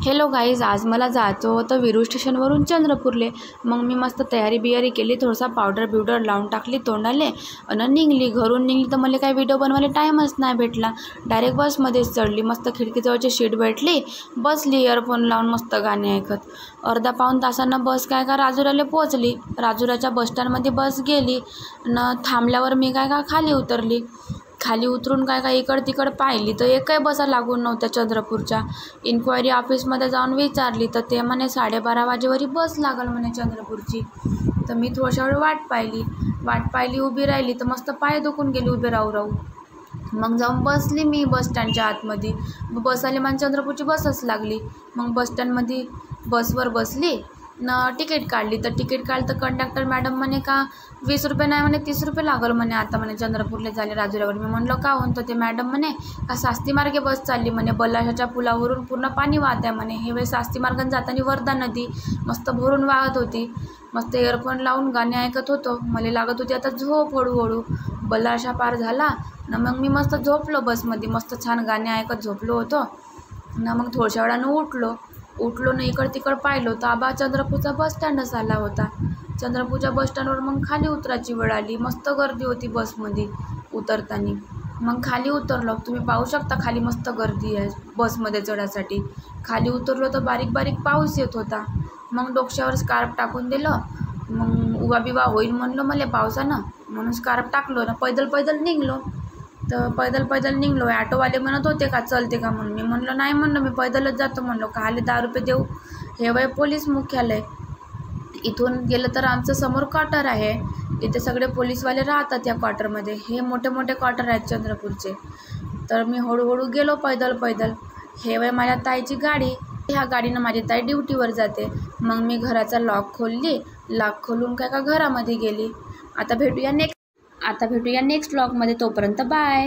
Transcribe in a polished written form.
Hello guys, आज मला जायचं होतं विरू स्टेशनवरून चंद्रपूरले. मग मी मस्त तयारी बियारी केली, थोडासा पावडर बिवडर लावून टाकली तोंडाले आणि निघली. घरून निघली तर मला काही व्हिडिओ बनवायला टाईमच नाही भेटला. डायरेक्ट बसमध्येच चढली, मस्त खिडकीजवळची सीट भेटली, बसली इयरफोन लावून मस्त गाणे ऐकत. अर्धा पाऊण तासानं बस काय का राजुराला पोचली. राजुराच्या बसस्टँडमध्ये बस गेली न थांबल्यावर मी काय का खाली उतरली. खाली उतरून काय इकड तिकड पाहिली तर एकही बसा लागून नव्हत्या चंद्रपूरच्या. इन्क्वायरी ऑफिसमध्ये जाऊन विचारली तर ते म्हणे 12:30 वाजेवरी बस लागल म्हणे चंद्रपूरची. तर मी थोड्याशा वेळ वाट पाहिली उभी राहिली तर मस्त पाय दुखून गेली उभे राहू. मग जाऊन बसली मी बसस्टँडच्या आतमध्ये. बस आली, मला चंद्रपूरची बसच लागली. मग बसस्टँडमध्ये बसवर बसली न तिकीट काढली. तर तिकीट काढलं तर कंडक्टर मॅडम म्हणे का 20 रुपये नाही म्हणे 30 रुपये लागल म्हणे आता म्हणे चंद्रपूरला झाले राजुरावर. मी म्हणलं का तर ते मॅडम म्हणे का शास्त्री मार्गे बस चालली म्हणे, बल्लाशाच्या पुलावरून पूर्ण पाणी वाहत आहे म्हणे. हे वेळेस शास्त्री मार्गाने जाताना वर्धा नदी मस्त भरून वाहत होती. मस्त इयरफोन लावून गाणे ऐकत होतो. मला लागत होती आता झोप हळूहळू. बल्लाशा पार झाला न मग मी मस्त झोपलो बसमध्ये, मस्त छान गाणे ऐकत झोपलो होतो ना. मग थोड्याशा वेळानं उठलो न इकड तिकड पाहिलो तर आबा चंद्रपूरचा बसस्टँडच आला होता. चंद्रपूरच्या बसस्टँडवर मग खाली उतरायची वेळ आली. मस्त गर्दी होती बसमध्ये उतरताना. मग खाली उतरलो, तुम्ही पाहू शकता खाली मस्त गर्दी आहे बसमध्ये चढायसाठी. खाली उतरलो तर बारीक बारीक पाऊस येत होता. मग डोक्यावर स्कार्फ टाकून दिलं. मग उभा बिवा होईल म्हणलं मला पावसानं, म्हणून स्कार्फ टाकलो ना पैदल निघलो. तर पैदल निघलो. ॲटोवाले म्हणत होते का चलते का म्हणून. मी म्हणलं नाही म्हणलं, मी पैदलच जातो म्हणलो. खाली 10 रुपये देऊ. हे वय पोलीस मुख्यालय. इथून गेलं तर आमचं समोर क्वार्टर आहे. इथे सगळे पोलीसवाले राहतात या क्वार्टरमध्ये. हे मोठे मोठे क्वार्टर आहेत चंद्रपूरचे. तर मी हळूहळू गेलो पैदल. हे वय माझ्या ताईची गाडी. ह्या गाडीनं माझी ताई ड्युटीवर जाते. मग मी घराचा लॉक खोलून काय का घरामध्ये गेली. आता भेटूया नेक्स्ट व्लॉगमध्ये. तोपर्यंत बाय.